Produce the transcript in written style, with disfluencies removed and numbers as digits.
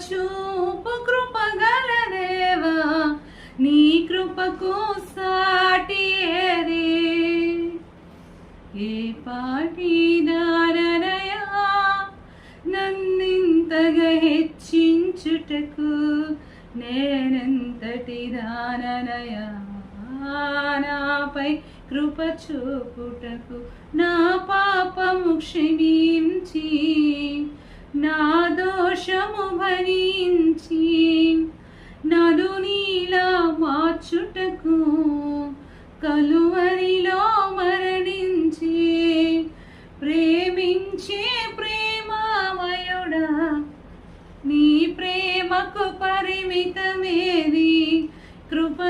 చూపు కృపగల దేవా, నీ కృపకు సాటి ఏది? ఏ పాటి దాననయా నన్నింతగా హెచ్చించుటకు, నేనెంతటి దాననయా నాపై కృప చూపుటకు. నా పాపము క్షమించి, నా దోషము భరించి, నన్ను నీలా మార్చుటకు కలువరిలో మరణించి, ప్రేమించే ప్రేమామయుడా, నీ ప్రేమకు పరిమితమేది? కృప